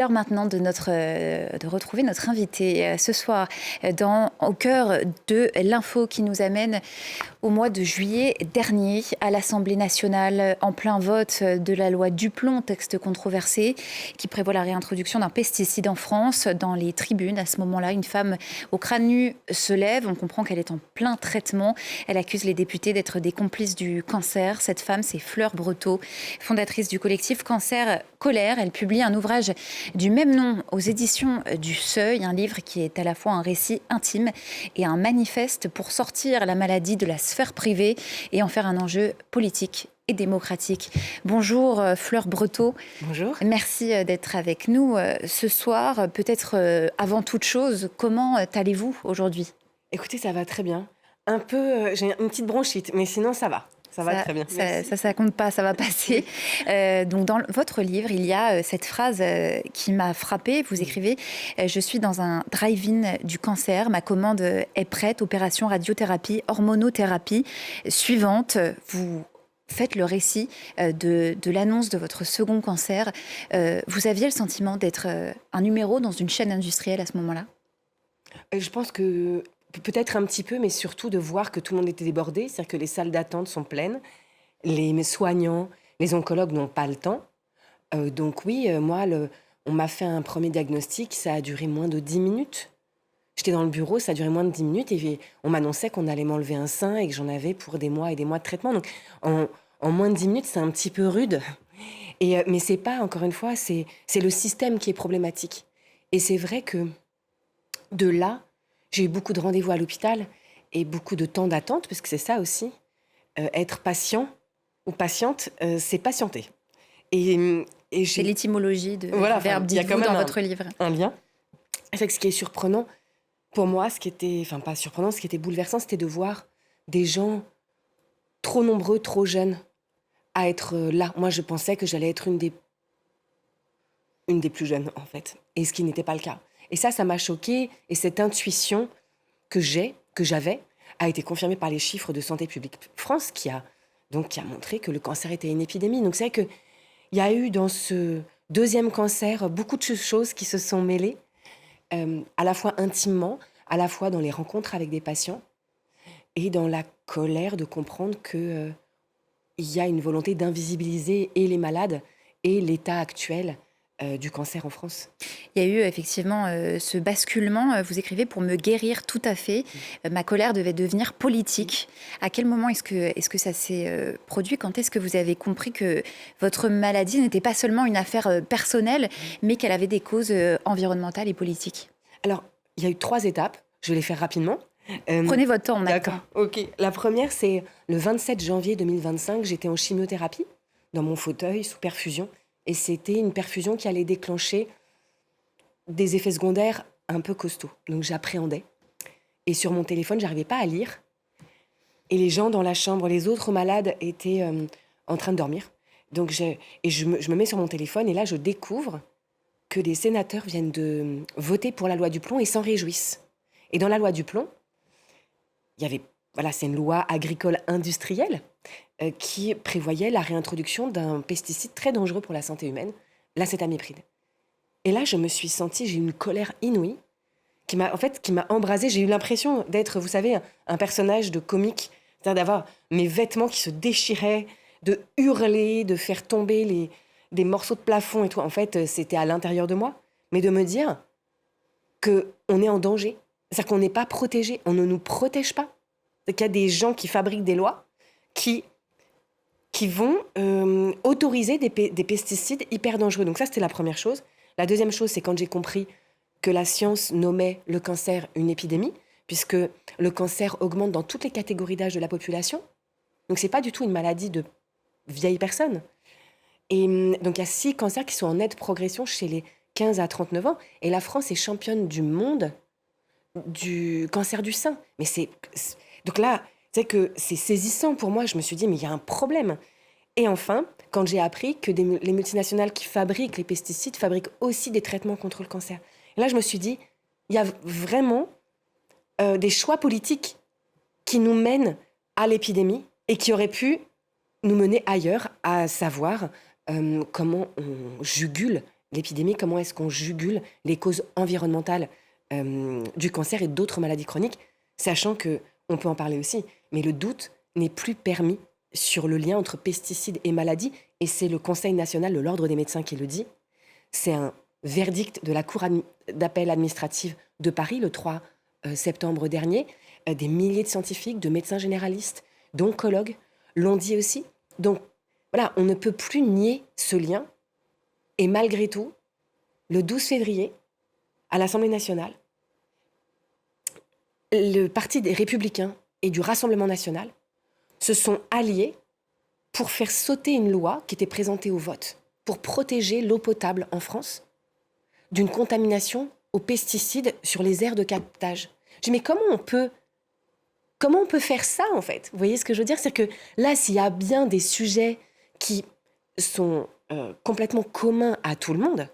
L'heure maintenant de retrouver notre invité ce soir au cœur de l'info qui nous amène au mois de juillet dernier à l'Assemblée nationale en plein vote de la loi Duplon, texte controversé qui prévoit la réintroduction d'un pesticide en France. Dans les tribunes, à ce moment-là, une femme au crâne nu se lève. On comprend qu'elle est en plein traitement. Elle accuse les députés d'être des complices du cancer. Cette femme, c'est Fleur Breteau, fondatrice du collectif Cancer Colère. Elle publie un ouvrage du même nom aux éditions du Seuil, un livre qui est à la fois un récit intime et un manifeste pour sortir la maladie de la sphère privée et en faire un enjeu politique et démocratique. Bonjour Fleur Breteau. Bonjour. Merci d'être avec nous ce soir. Peut-être avant toute chose, comment allez-vous aujourd'hui ? Écoutez, ça va très bien. Un peu, j'ai une petite bronchite, mais sinon ça va. Ça va très bien. Ça compte pas, ça va passer. Donc dans votre livre, il y a cette phrase qui m'a frappée. Vous écrivez « Je suis dans un drive-in du cancer. Ma commande est prête. Opération radiothérapie, hormonothérapie. Suivante, vous faites le récit de l'annonce de votre second cancer. Vous aviez le sentiment d'être un numéro dans une chaîne industrielle à ce moment-là ? Je pense que peut-être un petit peu, mais surtout de voir que tout le monde était débordé, c'est-à-dire que les salles d'attente sont pleines, les soignants, les oncologues n'ont pas le temps. Donc oui, on m'a fait un premier diagnostic, ça a duré moins de 10 minutes. J'étais dans le bureau, ça a duré moins de 10 minutes et on m'annonçait qu'on allait m'enlever un sein et que j'en avais pour des mois et des mois de traitement. Donc en moins de 10 minutes, c'est un petit peu rude. Mais c'est pas, encore une fois, c'est le système qui est problématique. Et c'est vrai que de là, j'ai eu beaucoup de rendez-vous à l'hôpital et beaucoup de temps d'attente, parce que c'est ça aussi. Être patient ou patiente, c'est patienter. C'est l'étymologie du verbe, il y a dites-vous, quand même dans votre livre. Un lien. C'est vrai que ce qui est surprenant, pour moi, ce qui était bouleversant, c'était de voir des gens trop nombreux, trop jeunes, à être là. Moi, je pensais que j'allais être une des plus jeunes, en fait. Et ce qui n'était pas le cas. Et ça m'a choquée. Et cette intuition que j'avais, a été confirmée par les chiffres de Santé publique France, qui a montré que le cancer était une épidémie. Donc c'est vrai qu'il y a eu dans ce deuxième cancer beaucoup de choses qui se sont mêlées, à la fois intimement, à la fois dans les rencontres avec des patients, et dans la colère de comprendre que il y a une volonté d'invisibiliser et les malades et l'état actuel du cancer en France. Il y a eu effectivement ce basculement. Vous écrivez « Pour me guérir tout à fait, ma colère devait devenir politique ». À quel moment est-ce que ça s'est produit ? Quand est-ce que vous avez compris que votre maladie n'était pas seulement une affaire personnelle, mais qu'elle avait des causes environnementales et politiques ? Alors, il y a eu 3 étapes. Je vais les faire rapidement. Prenez votre temps, on a le temps. D'accord, ok. La première, c'est le 27 janvier 2025. J'étais en chimiothérapie, dans mon fauteuil, sous perfusion. Et c'était une perfusion qui allait déclencher des effets secondaires un peu costauds. Donc j'appréhendais. Et sur mon téléphone, j'arrivais pas à lire. Et les gens dans la chambre, les autres malades étaient en train de dormir. Donc je me mets sur mon téléphone et là, je découvre que des sénateurs viennent de voter pour la loi Duplon et s'en réjouissent. Et dans la loi Duplon, il y avait, c'est une loi agricole industrielle qui prévoyait la réintroduction d'un pesticide très dangereux pour la santé humaine, l'acétamipride. Et là, je me suis sentie, j'ai eu une colère inouïe qui m'a embrasée. J'ai eu l'impression d'être, vous savez, un personnage de comique, c'est-à-dire d'avoir mes vêtements qui se déchiraient, de hurler, de faire tomber des morceaux de plafond et tout. En fait, c'était à l'intérieur de moi. Mais de me dire qu'on est en danger. C'est-à-dire qu'on n'est pas protégé. On ne nous protège pas. C'est qu'il y a des gens qui fabriquent des lois qui vont autoriser des pesticides hyper dangereux. Donc ça, c'était la première chose. La deuxième chose, c'est quand j'ai compris que la science nommait le cancer une épidémie, puisque le cancer augmente dans toutes les catégories d'âge de la population. Donc c'est pas du tout une maladie de vieilles personnes. Et donc il y a 6 cancers qui sont en nette progression chez les 15 à 39 ans. Et la France est championne du monde du cancer du sein. Donc là, c'est que c'est saisissant pour moi. Je me suis dit, mais il y a un problème. Et enfin, quand j'ai appris que les multinationales qui fabriquent les pesticides fabriquent aussi des traitements contre le cancer. Et là, je me suis dit, il y a vraiment des choix politiques qui nous mènent à l'épidémie et qui auraient pu nous mener ailleurs, à savoir comment on jugule l'épidémie, comment est-ce qu'on jugule les causes environnementales du cancer et d'autres maladies chroniques, sachant qu'on peut en parler aussi, mais le doute n'est plus permis sur le lien entre pesticides et maladies, et c'est le Conseil national de l'Ordre des médecins qui le dit. C'est un verdict de la Cour d'appel administrative de Paris le 3 septembre dernier. Des milliers de scientifiques, de médecins généralistes, d'oncologues l'ont dit aussi. Donc voilà, on ne peut plus nier ce lien. Et malgré tout, le 12 février, à l'Assemblée nationale, le Parti des Républicains et du Rassemblement national se sont alliés pour faire sauter une loi qui était présentée au vote pour protéger l'eau potable en France d'une contamination aux pesticides sur les aires de captage. Je dis, mais comment on peut faire ça, en fait? Vous voyez ce que je veux dire? C'est que là, s'il y a bien des sujets qui sont complètement communs à tout le monde,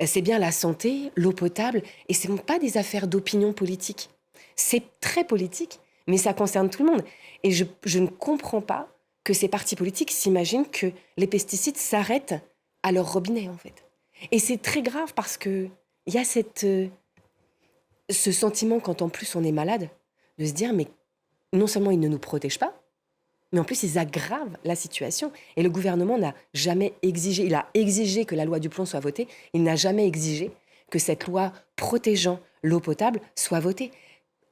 c'est bien la santé, l'eau potable, et ce ne sont pas des affaires d'opinion politique. C'est très politique, mais ça concerne tout le monde. Et je ne comprends pas que ces partis politiques s'imaginent que les pesticides s'arrêtent à leur robinet, en fait. Et c'est très grave parce qu'il y a ce sentiment, quand en plus on est malade, de se dire, mais non seulement ils ne nous protègent pas, mais en plus ils aggravent la situation. Et le gouvernement n'a jamais exigé, il a exigé que la loi du plomb soit votée, il n'a jamais exigé que cette loi protégeant l'eau potable soit votée.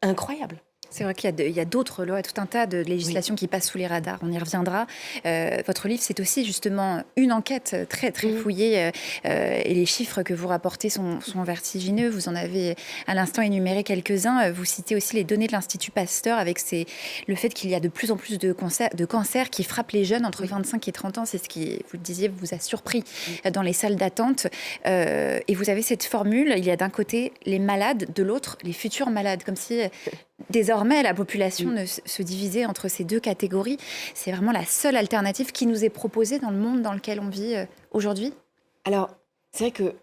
Incroyable. C'est vrai qu'il y a d'autres lois, tout un tas de législations qui passent sous les radars. On y reviendra. Votre livre, c'est aussi justement une enquête très, très fouillée. Et les chiffres que vous rapportez sont vertigineux. Vous en avez à l'instant énuméré quelques-uns. Vous citez aussi les données de l'Institut Pasteur avec le fait qu'il y a de plus en plus de cancers qui frappent les jeunes entre 25 et 30 ans. C'est ce qui, vous le disiez, vous a surpris dans les salles d'attente. Et vous avez cette formule. Il y a d'un côté les malades, de l'autre les futurs malades. Comme si... Désormais, la population ne se divisait entre ces deux catégories. C'est vraiment la seule alternative qui nous est proposée dans le monde dans lequel on vit aujourd'hui. Alors, c'est vrai que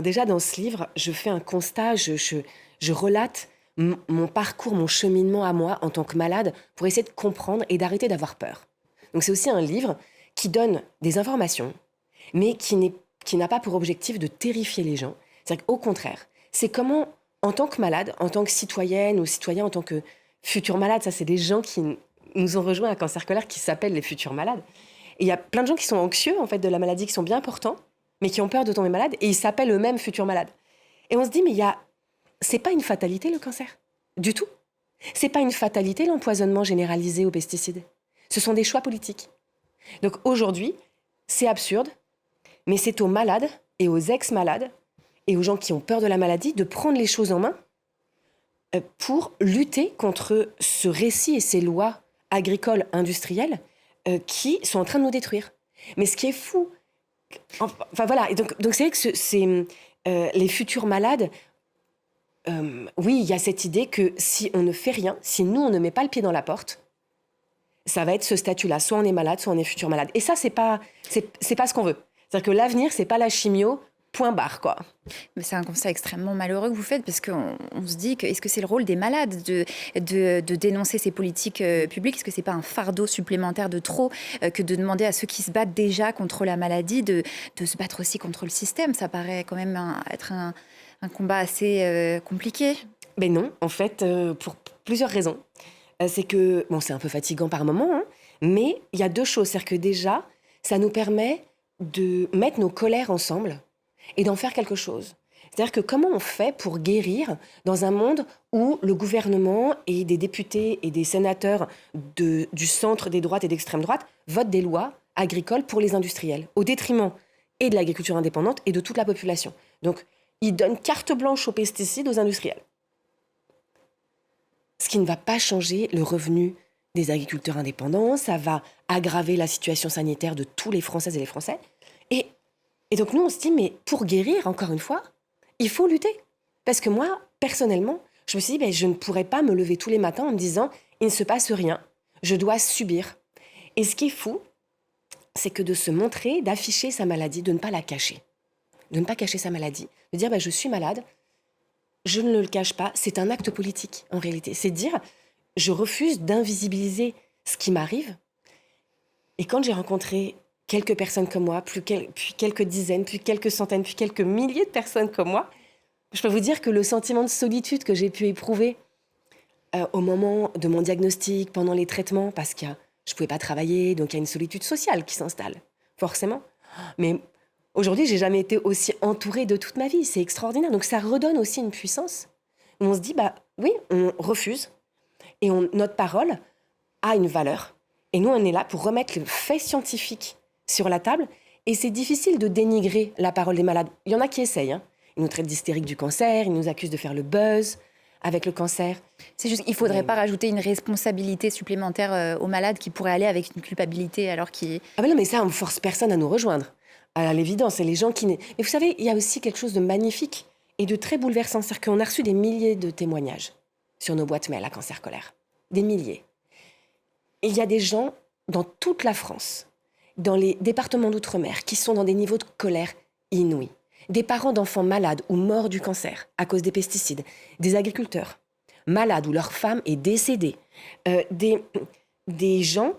déjà dans ce livre, je fais un constat, je relate mon parcours, mon cheminement à moi en tant que malade pour essayer de comprendre et d'arrêter d'avoir peur. Donc c'est aussi un livre qui donne des informations, mais qui n'a pas pour objectif de terrifier les gens. C'est-à-dire qu'au contraire, c'est comment... En tant que malade, en tant que citoyenne ou citoyen, en tant que futur malade, ça c'est des gens qui nous ont rejoints à Cancer Colère qui s'appellent les futurs malades. Et il y a plein de gens qui sont anxieux en fait de la maladie, qui sont bien portants, mais qui ont peur de tomber malade et ils s'appellent eux-mêmes futurs malades. Et on se dit mais c'est pas une fatalité le cancer, du tout. C'est pas une fatalité l'empoisonnement généralisé aux pesticides. Ce sont des choix politiques. Donc aujourd'hui, c'est absurde, mais c'est aux malades et aux ex-malades et aux gens qui ont peur de la maladie, de prendre les choses en main pour lutter contre ce récit et ces lois agricoles, industrielles, qui sont en train de nous détruire. Mais ce qui est fou... Enfin voilà, et donc c'est vrai que les futurs malades, oui, il y a cette idée que si on ne fait rien, si nous, on ne met pas le pied dans la porte, ça va être ce statut-là. Soit on est malade, soit on est futur malade. Et ça, c'est pas ce qu'on veut. C'est-à-dire que l'avenir, c'est pas la chimio... Point barre, quoi. Mais c'est un constat extrêmement malheureux que vous faites parce qu'on se dit est-ce que c'est le rôle des malades de dénoncer ces politiques publiques? Est-ce que c'est pas un fardeau supplémentaire de trop que de demander à ceux qui se battent déjà contre la maladie de se battre aussi contre le système? Ça paraît quand même être un combat assez compliqué. Mais non, en fait, pour plusieurs raisons. C'est que, bon, c'est un peu fatigant par moment, hein, mais il y a deux choses. C'est-à-dire que déjà, ça nous permet de mettre nos colères ensemble et d'en faire quelque chose. C'est-à-dire que comment on fait pour guérir dans un monde où le gouvernement et des députés et des sénateurs du centre, des droites et d'extrême droite votent des lois agricoles pour les industriels, au détriment et de l'agriculture indépendante et de toute la population. Donc, ils donnent carte blanche aux pesticides aux industriels. Ce qui ne va pas changer le revenu des agriculteurs indépendants, ça va aggraver la situation sanitaire de tous les Françaises et les Français. Et donc nous, on se dit, mais pour guérir, encore une fois, il faut lutter. Parce que moi, personnellement, je me suis dit, je ne pourrais pas me lever tous les matins en me disant, il ne se passe rien, je dois subir. Et ce qui est fou, c'est que de se montrer, d'afficher sa maladie, de ne pas la cacher. De ne pas cacher sa maladie, de dire, je suis malade, je ne le cache pas, c'est un acte politique, en réalité. C'est dire, je refuse d'invisibiliser ce qui m'arrive. Et quand j'ai rencontré quelques personnes comme moi, puis quelques dizaines, puis quelques centaines, puis quelques milliers de personnes comme moi, je peux vous dire que le sentiment de solitude que j'ai pu éprouver au moment de mon diagnostic, pendant les traitements, parce que je ne pouvais pas travailler, donc il y a une solitude sociale qui s'installe, forcément. Mais aujourd'hui, j'ai jamais été aussi entourée de toute ma vie. C'est extraordinaire. Donc ça redonne aussi une puissance. Où on se dit, bah oui, on refuse. Et notre parole a une valeur. Et nous, on est là pour remettre le fait scientifique sur la table. Et c'est difficile de dénigrer la parole des malades. Il y en a qui essayent. Hein. Ils nous traitent d'hystériques du cancer, ils nous accusent de faire le buzz avec le cancer. C'est juste qu'il ne faudrait pas rajouter une responsabilité supplémentaire aux malades qui pourrait aller avec une culpabilité alors qu'il... Ah ben non, mais ça, on ne force personne à nous rejoindre. À l'évidence, c'est les gens qui... Mais vous savez, il y a aussi quelque chose de magnifique et de très bouleversant. C'est-à-dire qu'on a reçu des milliers de témoignages sur nos boîtes mail à Cancer Colère. Des milliers. Et il y a des gens dans toute la France, dans les départements d'outre-mer, qui sont dans des niveaux de colère inouïs. Des parents d'enfants malades ou morts du cancer à cause des pesticides. Des agriculteurs malades où leur femme est décédée. Des gens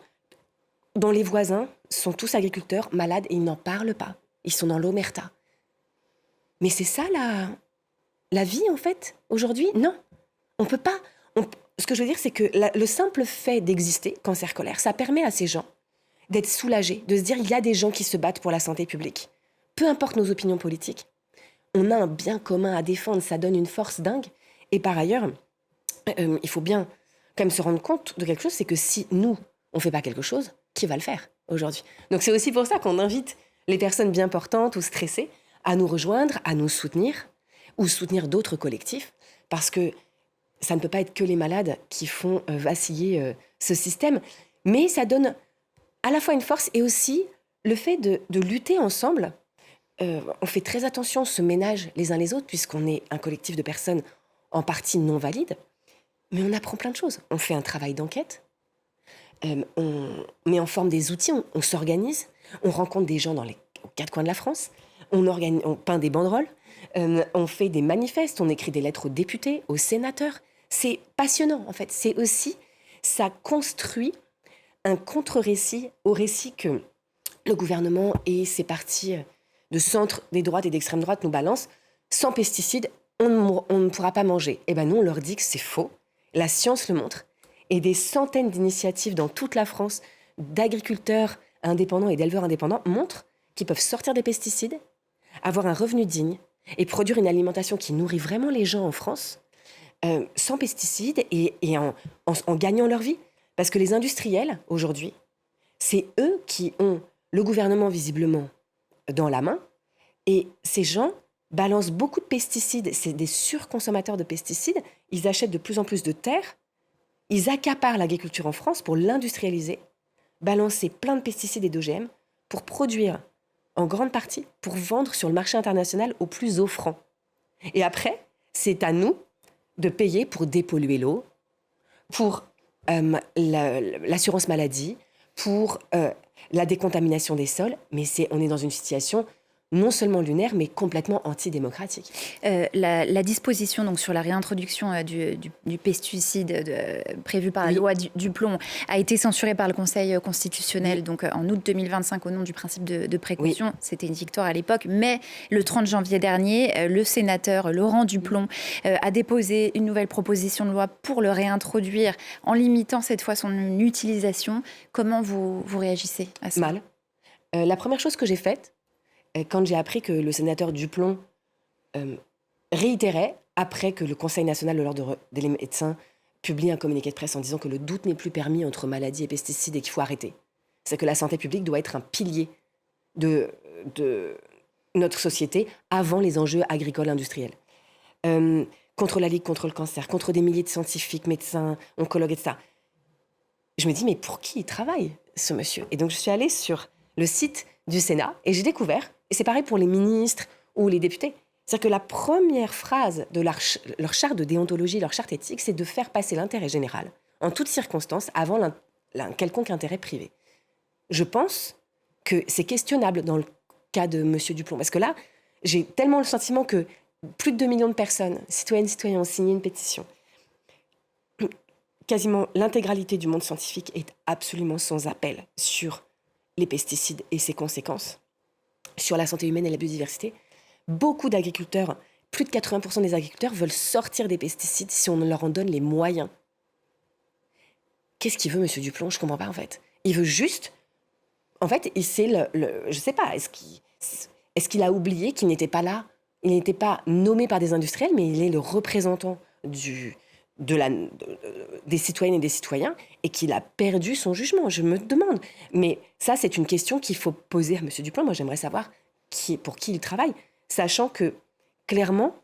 dont les voisins sont tous agriculteurs malades et ils n'en parlent pas. Ils sont dans l'omerta. Mais c'est ça la vie, en fait, aujourd'hui? Non. On peut pas... Ce que je veux dire, c'est que le simple fait d'exister, Cancer Colère, ça permet à ces gens d'être soulagés, de se dire il y a des gens qui se battent pour la santé publique. Peu importe nos opinions politiques, on a un bien commun à défendre, ça donne une force dingue. Et par ailleurs, il faut bien quand même se rendre compte de quelque chose, c'est que si nous, on ne fait pas quelque chose, qui va le faire aujourd'hui? Donc c'est aussi pour ça qu'on invite les personnes bien portantes ou stressées à nous rejoindre, à nous soutenir, ou soutenir d'autres collectifs, parce que ça ne peut pas être que les malades qui font vaciller ce système, mais ça donne à la fois une force et aussi le fait de lutter ensemble. On fait très attention, on se ménage les uns les autres, puisqu'on est un collectif de personnes en partie non valides, mais on apprend plein de choses. On fait un travail d'enquête, on met en forme des outils, on s'organise, on rencontre des gens aux quatre coins de la France, on peint des banderoles, on fait des manifestes, on écrit des lettres aux députés, aux sénateurs. C'est passionnant, en fait. C'est aussi, ça construit un contre-récit au récit que le gouvernement et ses partis de centre, des droites et d'extrême droite nous balancent. Sans pesticides, on ne pourra pas manger. Eh bien, nous, on leur dit que c'est faux. La science le montre. Et des centaines d'initiatives dans toute la France, d'agriculteurs indépendants et d'éleveurs indépendants, montrent qu'ils peuvent sortir des pesticides, avoir un revenu digne et produire une alimentation qui nourrit vraiment les gens en France, sans pesticides et en gagnant leur vie. Parce que les industriels, aujourd'hui, c'est eux qui ont le gouvernement visiblement dans la main. Et ces gens balancent beaucoup de pesticides. C'est des surconsommateurs de pesticides. Ils achètent de plus en plus de terres. Ils accaparent l'agriculture en France pour l'industrialiser, balancer plein de pesticides et d'OGM pour produire en grande partie, pour vendre sur le marché international au plus offrant. Et après, c'est à nous de payer pour dépolluer l'eau, pour l'assurance maladie, pour la décontamination des sols. Mais on est dans une situation non seulement lunaire, mais complètement antidémocratique. La disposition donc, sur la réintroduction du pesticide prévue par la loi du plomb a été censurée par le Conseil constitutionnel donc, en août 2025 au nom du principe de précaution. C'était une victoire à l'époque. Mais le 30 janvier dernier, le sénateur Laurent Duplomb a déposé une nouvelle proposition de loi pour le réintroduire en limitant cette fois son utilisation. Comment vous réagissez à ça? Mal. La première chose que j'ai faite, quand j'ai appris que le sénateur Duplomb réitérait, après que le Conseil national de l'ordre des médecins publie un communiqué de presse en disant que le doute n'est plus permis entre maladies et pesticides et qu'il faut arrêter. C'est que la santé publique doit être un pilier de notre société avant les enjeux agricoles industriels. Contre la Ligue contre le cancer, contre des milliers de scientifiques, médecins, oncologues, etc. Je me dis, mais pour qui il travaille, ce monsieur? Et donc, je suis allée sur le site du Sénat et j'ai découvert, et c'est pareil pour les ministres ou les députés, c'est-à-dire que la première phrase de leur charte de déontologie, leur charte éthique, c'est de faire passer l'intérêt général en toutes circonstances avant quelconque intérêt privé. Je pense que c'est questionnable dans le cas de M. Duplomb, parce que là, j'ai tellement le sentiment que plus de 2 millions de personnes, citoyennes et citoyens, ont signé une pétition. Quasiment l'intégralité du monde scientifique est absolument sans appel sur les pesticides et ses conséquences sur la santé humaine et la biodiversité. Beaucoup d'agriculteurs, plus de 80% des agriculteurs veulent sortir des pesticides si on leur en donne les moyens. Qu'est-ce qu'il veut, Monsieur Duplon? Je ne comprends pas, en fait. Il veut juste... En fait, je ne sais pas, est-ce qu'il a oublié qu'il n'était pas là? Il n'était pas nommé par des industriels, mais il est le représentant des citoyennes et des citoyens et qu'il a perdu son jugement. Je me demande. Mais ça, c'est une question qu'il faut poser à M. Duplon. Moi, j'aimerais savoir pour qui il travaille, sachant que, clairement,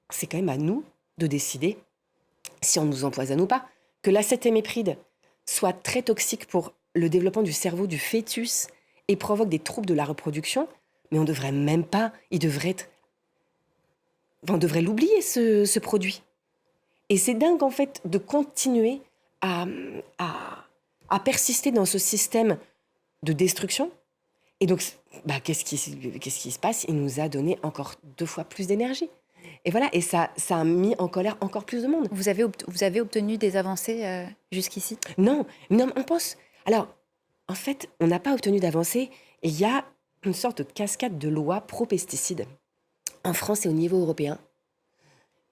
c'est quand même à nous de décider si on nous empoisonne ou pas. Que l'acétamiprid soit très toxique pour le développement du cerveau du fœtus et provoque des troubles de la reproduction, mais on devrait même pas, on devrait l'oublier, ce produit. Et c'est dingue, en fait, de continuer à persister dans ce système de destruction. Et donc, qu'est-ce qui se passe? Il nous a donné encore 2 fois plus d'énergie. Et voilà, et ça a mis en colère encore plus de monde. Vous avez obtenu des avancées jusqu'ici? Non, on pense... Alors, en fait, on n'a pas obtenu d'avancées. Et il y a une sorte de cascade de lois pro-pesticides en France et au niveau européen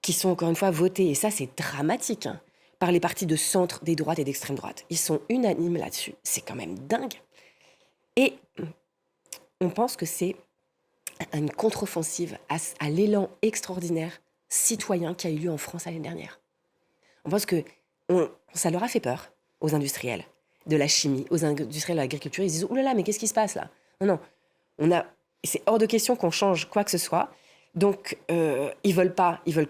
qui sont encore une fois votées. Et ça, c'est dramatique, hein, par les partis de centre, des droites et d'extrême droite. Ils sont unanimes là-dessus. C'est quand même dingue. Et on pense que c'est une contre-offensive à l'élan extraordinaire citoyen qui a eu lieu en France l'année dernière. On pense que ça leur a fait peur aux industriels de la chimie, aux industriels de l'agriculture. Ils disent « Ouh là là, mais qu'est-ce qui se passe là ?» Non, c'est hors de question qu'on change quoi que ce soit. Donc, ils veulent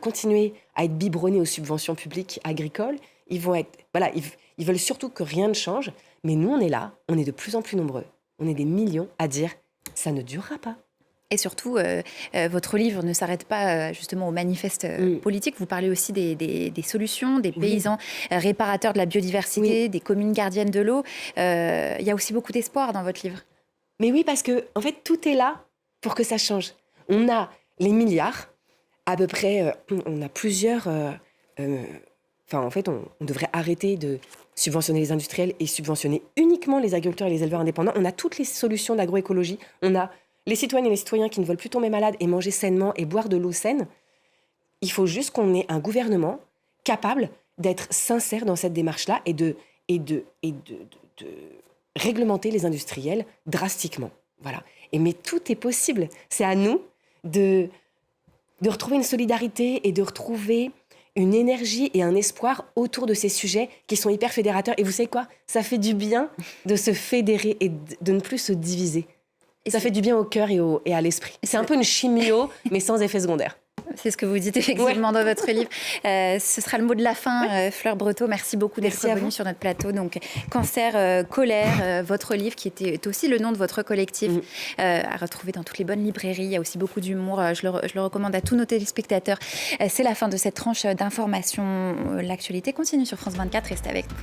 continuer à être biberonnés aux subventions publiques agricoles. Ils veulent surtout que rien ne change. Mais nous, on est là, on est de plus en plus nombreux. On est des millions à dire « ça ne durera pas ». Et surtout, votre livre ne s'arrête pas justement au manifeste politique. Vous parlez aussi des solutions, des paysans réparateurs de la biodiversité, des communes gardiennes de l'eau. Il y a aussi beaucoup d'espoir dans votre livre. Mais oui, parce que en fait, tout est là pour que ça change. On a les milliards, à peu près, on a plusieurs... en fait, on devrait arrêter de subventionner les industriels et subventionner uniquement les agriculteurs et les éleveurs indépendants. On a toutes les solutions d'agroécologie. On a les citoyennes et les citoyens qui ne veulent plus tomber malades et manger sainement et boire de l'eau saine. Il faut juste qu'on ait un gouvernement capable d'être sincère dans cette démarche-là et de réglementer les industriels drastiquement. Voilà. Mais tout est possible. C'est à nous de retrouver une solidarité et de retrouver une énergie et un espoir autour de ces sujets qui sont hyper fédérateurs. Et vous savez quoi? Ça fait du bien de se fédérer et de ne plus se diviser. Et ça fait du bien au cœur et à l'esprit. C'est un peu une chimio, mais sans effet secondaire. C'est ce que vous dites effectivement dans votre livre. Ce sera le mot de la fin, Fleur Breteau. Merci beaucoup d'être venue sur notre plateau. Donc, Cancer, colère, votre livre qui est aussi le nom de votre collectif, à retrouver dans toutes les bonnes librairies. Il y a aussi beaucoup d'humour. Je le recommande à tous nos téléspectateurs. C'est la fin de cette tranche d'information. L'actualité continue sur France 24. Restez avec nous.